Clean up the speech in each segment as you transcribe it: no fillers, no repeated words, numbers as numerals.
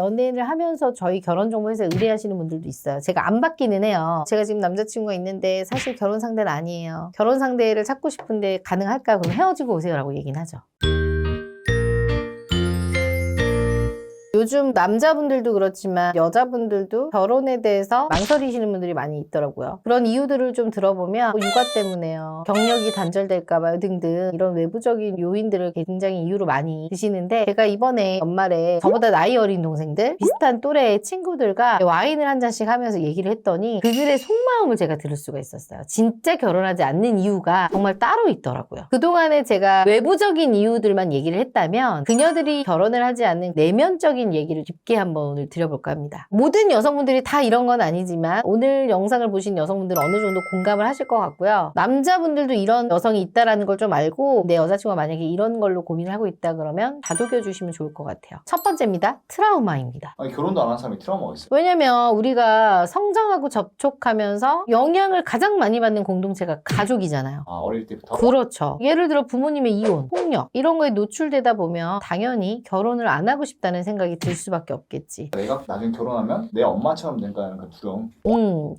연애를 하면서 저희 결혼 정보에서 의뢰하시는 분들도 있어요. 제가 안 받기는 해요. 제가 지금 남자친구가 있는데 사실 결혼 상대는 아니에요. 결혼 상대를 찾고 싶은데 가능할까? 그럼 헤어지고 오세요라고 얘기는 하죠. 요즘 남자분들도 그렇지만 여자분들도 결혼에 대해서 망설이시는 분들이 많이 있더라고요. 그런 이유들을 좀 들어보면 육아 때문에요. 경력이 단절될까봐요 등등 이런 외부적인 요인들을 굉장히 이유로 많이 드시는데 제가 이번에 연말에 저보다 나이 어린 동생들 비슷한 또래의 친구들과 와인을 한 잔씩 하면서 얘기를 했더니 그들의 속마음을 제가 들을 수가 있었어요. 진짜 결혼하지 않는 이유가 정말 따로 있더라고요. 그동안에 제가 외부적인 이유들만 얘기를 했다면 그녀들이 결혼을 하지 않는 내면적인 얘기를 깊게 한번 오늘 드려볼까 합니다. 모든 여성분들이 다 이런 건 아니지만 오늘 영상을 보신 여성분들은 어느 정도 공감을 하실 것 같고요. 남자분들도 이런 여성이 있다는 걸 좀 알고 내 여자친구가 만약에 이런 걸로 고민을 하고 있다 그러면 다독여 주시면 좋을 것 같아요. 첫 번째입니다. 트라우마입니다. 아니, 결혼도 안 한 사람이 트라우마가 있어요? 왜냐면 우리가 성장하고 접촉하면서 영향을 가장 많이 받는 공동체가 가족이잖아요. 아, 어릴 때부터? 그렇죠. 예를 들어 부모님의 이혼, 폭력 이런 거에 노출되다 보면 당연히 결혼을 안 하고 싶다는 생각이 들 수밖에 없겠지. 내가 나중에 결혼하면 내 엄마처럼 될까라는 그 두려움.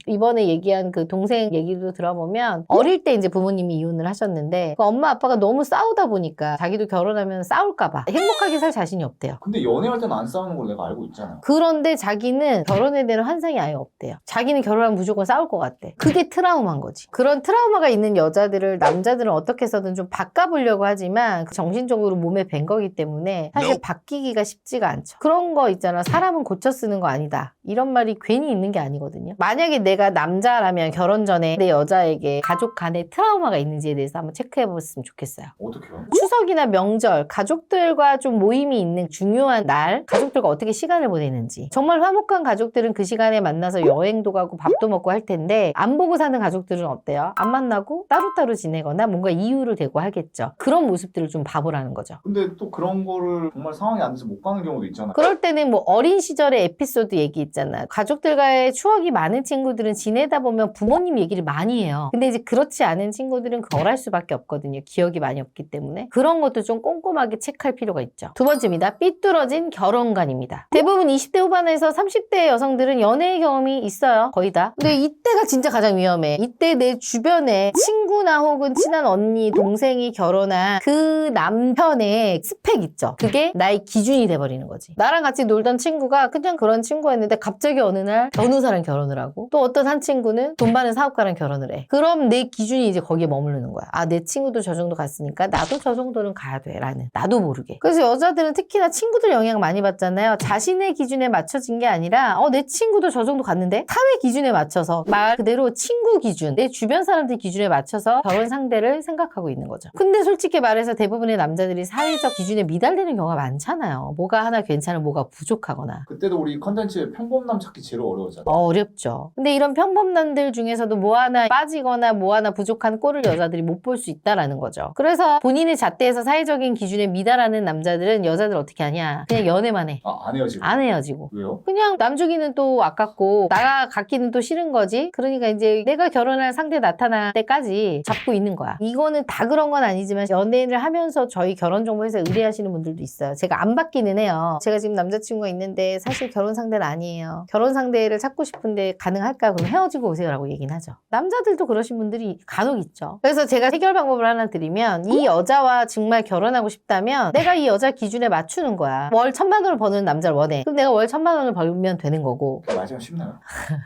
이번에 얘기한 그 동생 얘기도 들어보면 어릴 때 이제 부모님이 이혼을 하셨는데 그 엄마 아빠가 너무 싸우다 보니까 자기도 결혼하면 싸울까봐 행복하게 살 자신이 없대요. 근데 연애할 때는 안 싸우는 걸 내가 알고 있잖아. 그런데 자기는 결혼에 대한 환상이 아예 없대요. 자기는 결혼하면 무조건 싸울 것 같대. 그게 트라우마인 거지. 그런 트라우마가 있는 여자들을 남자들은 어떻게 해서든 좀 바꿔보려고 하지만 정신적으로 몸에 밴 거기 때문에 사실 바뀌기가 쉽지가 않죠. 그런 거 있잖아. 사람은 고쳐 쓰는 거 아니다. 이런 말이 괜히 있는 게 아니거든요. 만약에 내가 남자라면 결혼 전에 내 여자에게 가족 간에 트라우마가 있는지에 대해서 한번 체크해봤으면 좋겠어요. 어떡해요? 추석이나 명절, 가족들과 좀 모임이 있는 중요한 날, 가족들과 어떻게 시간을 보내는지. 정말 화목한 가족들은 그 시간에 만나서 여행도 가고 밥도 먹고 할 텐데 안 보고 사는 가족들은 어때요? 안 만나고 따로따로 지내거나 뭔가 이유를 대고 하겠죠. 그런 모습들을 좀 봐보라는 거죠. 근데 또 그런 거를 정말 상황이 안 돼서 못 가는 경우도 있잖아. 그럴 때는 뭐 어린 시절의 에피소드 얘기 있잖아. 가족들과의 추억이 많은 친구들은 지내다 보면 부모님 얘기를 많이 해요. 근데 이제 그렇지 않은 친구들은 덜 할 수밖에 없거든요. 기억이 많이 없기 때문에. 그런 것도 좀 꼼꼼하게 체크할 필요가 있죠. 두 번째입니다. 삐뚤어진 결혼관입니다. 대부분 20대 후반에서 30대 여성들은 연애 경험이 있어요. 거의 다. 근데 이때가 진짜 가장 위험해. 이때 내 주변에 친구나 혹은 친한 언니, 동생이 결혼한 그 남편의 스펙 있죠. 그게 나의 기준이 돼버리는 거지. 나랑 같이 놀던 친구가 그냥 그런 친구였는데 갑자기 어느 날 변호사랑 결혼을 하고 또 어떤 한 친구는 돈 많은 사업가랑 결혼을 해. 그럼 내 기준이 이제 거기에 머무르는 거야. 아, 내 친구도 저 정도 갔으니까 나도 저 정도는 가야 돼 라는. 나도 모르게. 그래서 여자들은 특히나 친구들 영향 많이 받잖아요. 자신의 기준에 맞춰진 게 아니라 내 친구도 저 정도 갔는데 사회 기준에 맞춰서 말 그대로 친구 기준, 내 주변 사람들 기준에 맞춰서 결혼 상대를 생각하고 있는 거죠. 근데 솔직히 말해서 대부분의 남자들이 사회적 기준에 미달되는 경우가 많잖아요. 뭐가 하나 괜찮은 뭐가 부족하거나. 그때도 우리 컨텐츠에 평범남 찾기 제일 어려웠잖아. 어렵죠. 근데 이런 평범남들 중에서도 뭐 하나 빠지거나 뭐 하나 부족한 꼴을 여자들이 못 볼 수 있다라는 거죠. 그래서 본인의 잣대에서 사회적인 기준에 미달하는 남자들은 여자들 어떻게 하냐? 그냥 연애만 해. 아, 안 헤어지고. 안 헤어지고. 왜요? 그냥 남 주기는 또 아깝고 나가 갖기는 또 싫은 거지. 그러니까 이제 내가 결혼할 상대 나타날 때까지 잡고 있는 거야. 이거는 다 그런 건 아니지만 연애를 하면서 저희 결혼 정보에서 의뢰하시는 분들도 있어요. 제가 안 받기는 해요. 제가 지금 남자친구가 있는데 사실 결혼 상대는 아니에요. 결혼 상대를 찾고 싶은데 가능할까? 그럼 헤어지고 오세요라고 얘기는 하죠. 남자들도 그러신 분들이 간혹 있죠. 그래서 제가 해결 방법을 하나 드리면 이 여자와 정말 결혼하고 싶다면 내가 이 여자 기준에 맞추는 거야. 월 1,000만 원을 버는 남자를 원해. 그럼 내가 월 1,000만 원을 벌면 되는 거고. 말하기가 쉽나요?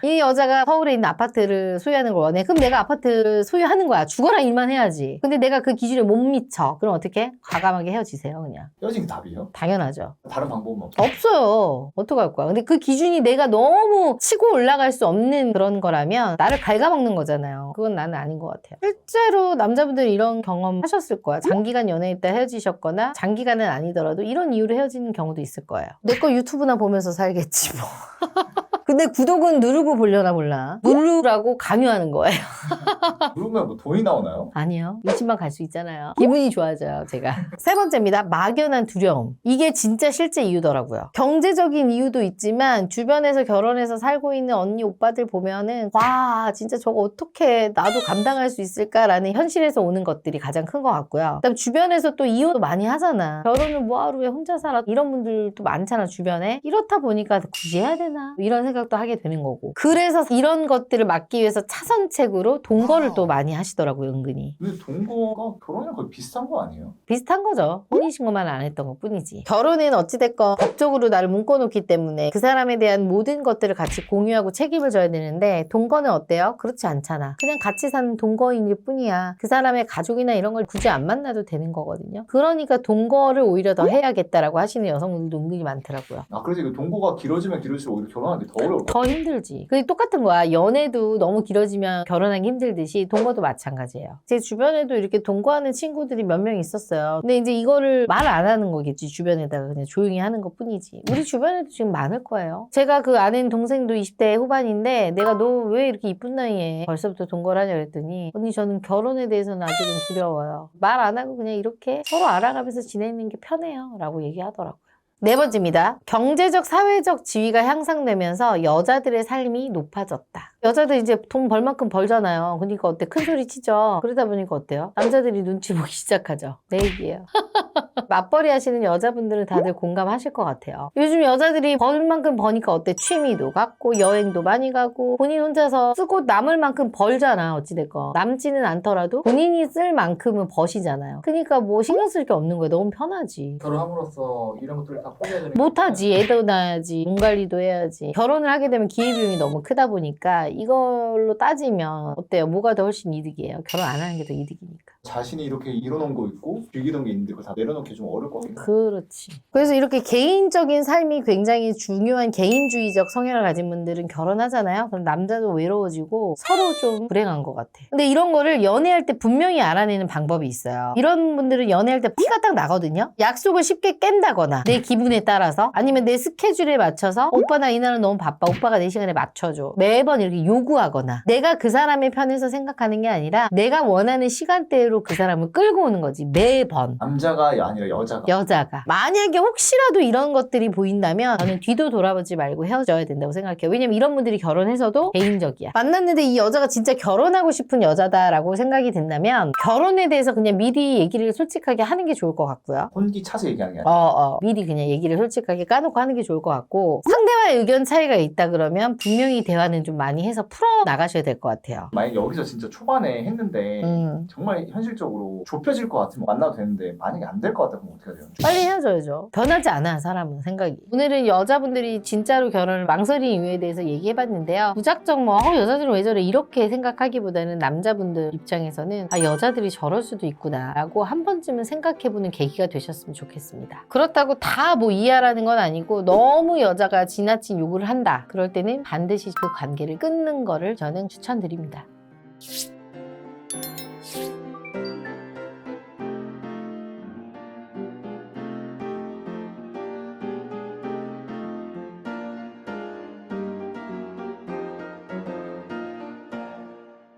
이 여자가 서울에 있는 아파트를 소유하는 걸 원해. 그럼 내가 아파트 소유하는 거야. 죽어라 일만 해야지. 근데 내가 그 기준에 못 미쳐. 그럼 어떻게? 과감하게 헤어지세요 그냥. 헤어지는 게 답이에요? 당연하죠. 다른 방법은 없어? 없어요. 어떡할 거야. 근데 그 기준이 내가 너무 치고 올라갈 수 없는 그런 거라면 나를 갉아먹는 거잖아요. 그건 나는 아닌 것 같아요. 실제로 남자분들 이런 경험 하셨을 거야. 장기간 연애했다 헤어지셨거나 장기간은 아니더라도 이런 이유로 헤어지는 경우도 있을 거예요. 내 거 유튜브나 보면서 살겠지 뭐. 근데 구독은 누르고 보려나 몰라. 누르라고 강요하는 거예요. 누르면 뭐 돈이 나오나요? 아니요. 20만 갈 수 있잖아요. 기분이 좋아져요, 제가. 세 번째입니다. 막연한 두려움. 이게 진짜 실제 이유더라고요. 경제적인 이유도 있지만 주변에서 결혼해서 살고 있는 언니, 오빠들 보면은 와, 진짜 저거 어떻게 나도 감당할 수 있을까라는 현실에서 오는 것들이 가장 큰 것 같고요. 그다음 주변에서 또 이혼도 많이 하잖아. 결혼을 뭐하러 왜 혼자 살아? 이런 분들도 많잖아, 주변에. 이렇다 보니까 굳이 해야 되나? 이런 생각도 하게 되는 거고. 그래서 이런 것들을 막기 위해서 차선책으로 동거를 또 많이 하시더라고요, 은근히. 근데 동거가 결혼이랑 거의 비슷한 거 아니에요? 비슷한 거죠. 혼인신고만 안 했던 것 뿐이지. 결혼은 어찌됐건 법적으로 나를 묶어놓기 때문에 그 사람에 대한 모든 것들을 같이 공유하고 책임을 져야 되는데 동거는 어때요? 그렇지 않잖아. 그냥 같이 사는 동거인일 뿐이야. 그 사람의 가족이나 이런 걸 굳이 안 만나도 되는 거거든요. 그러니까 동거를 오히려 더 해야겠다라고 하시는 여성분들도 은근히 많더라고요. 아, 그래서 이거 동거가 길어지면 길어질수록 오히려 결혼하는 게 더 어려울 것 더 힘들지. 그게 똑같은 거야. 연애도 너무 길어지면 결혼하기 힘들듯이 동거도 마찬가지예요. 제 주변에도 이렇게 동거하는 친구들이 몇 명 있었어요. 근데 이제 이거를 말 안 하는 거겠지. 주변에다가 그냥 조용히 하는 것 뿐이지. 우리 주변에도 지금 많을 거예요. 제가 그 아는 동생도 20대 후반인데 내가 너 왜 이렇게 이쁜 나이에 벌써부터 동거를 하냐 그랬더니 언니 저는 결혼에 대해서는 아직은 두려워요. 말 안 하고 그냥 이렇게 서로 알아가면서 지내는 게 편해요. 라고 얘기하더라고요. 네 번째입니다. 경제적, 사회적 지위가 향상되면서 여자들의 삶이 높아졌다. 여자들 이제 돈 벌 만큼 벌잖아요. 그러니까 어때? 큰 소리 치죠. 그러다 보니까 어때요? 남자들이 눈치 보기 시작하죠. 내 얘기예요. 맞벌이 하시는 여자분들은 다들 공감하실 것 같아요. 요즘 여자들이 벌 만큼 버니까 어때? 취미도 갖고 여행도 많이 가고 본인 혼자서 쓰고 남을 만큼 벌잖아. 어찌됐건. 남지는 않더라도 본인이 쓸 만큼은 버시잖아요. 그러니까 뭐 신경 쓸 게 없는 거예요. 너무 편하지. 결혼함으로써 이런 것들을 다 포기해야 되는 못하지. 애도 낳아야지. 몸 관리도 해야지. 결혼을 하게 되면 기회비용이 너무 크다 보니까 이걸로 따지면 어때요? 뭐가 더 훨씬 이득이에요? 결혼 안 하는 게 더 이득이니까. 자신이 이렇게 이뤄놓은 거 있고 즐기던 게 있는데 그걸 다 내려놓기 좀 어려울 것 같긴 해요. 그렇지. 그래서 이렇게 개인적인 삶이 굉장히 중요한 개인주의적 성향을 가진 분들은 결혼하잖아요. 그럼 남자도 외로워지고 서로 좀 불행한 것 같아. 근데 이런 거를 연애할 때 분명히 알아내는 방법이 있어요. 이런 분들은 연애할 때 티가 딱 나거든요. 약속을 쉽게 깬다거나 내 기분에 따라서 아니면 내 스케줄에 맞춰서 오빠 나 이날은 너무 바빠. 오빠가 내 시간에 맞춰줘. 매번 이렇게 요구하거나 내가 그 사람의 편에서 생각하는 게 아니라 내가 원하는 시간대로 그 사람을 끌고 오는 거지. 매번. 남자가 아니라 여자가. 여자가. 만약에 혹시라도 이런 것들이 보인다면 저는 뒤도 돌아보지 말고 헤어져야 된다고 생각해요. 왜냐면 이런 분들이 결혼해서도 개인적이야. 만났는데 이 여자가 진짜 결혼하고 싶은 여자다라고 생각이 된다면 결혼에 대해서 그냥 미리 얘기를 솔직하게 하는 게 좋을 것 같고요. 혼기 차서 얘기하는 게 아니라. 미리 그냥 얘기를 솔직하게 까놓고 하는 게 좋을 것 같고 상대와의 의견 차이가 있다 그러면 분명히 대화는 좀 많이 해서 풀어 나가셔야 될 것 같아요. 만약 여기서 진짜 초반에 했는데 정말 현실적으로 좁혀질 것 같으면 만나도 되는데 만약에 안 될 것 같다 그러면 어떻게 해야 돼요? 빨리 헤어져야죠. 변하지 않아 사람은 생각이. 오늘은 여자분들이 진짜로 결혼을 망설이는 이유에 대해서 얘기해봤는데요. 무작정 뭐 여자들은 왜 저래 이렇게 생각하기보다는 남자분들 입장에서는 아 여자들이 저럴 수도 있구나 라고 한 번쯤은 생각해보는 계기가 되셨으면 좋겠습니다. 그렇다고 다 뭐 이해하라는 건 아니고 너무 여자가 지나친 요구를 한다. 그럴 때는 반드시 그 관계를 끊는 거를 저는 추천드립니다.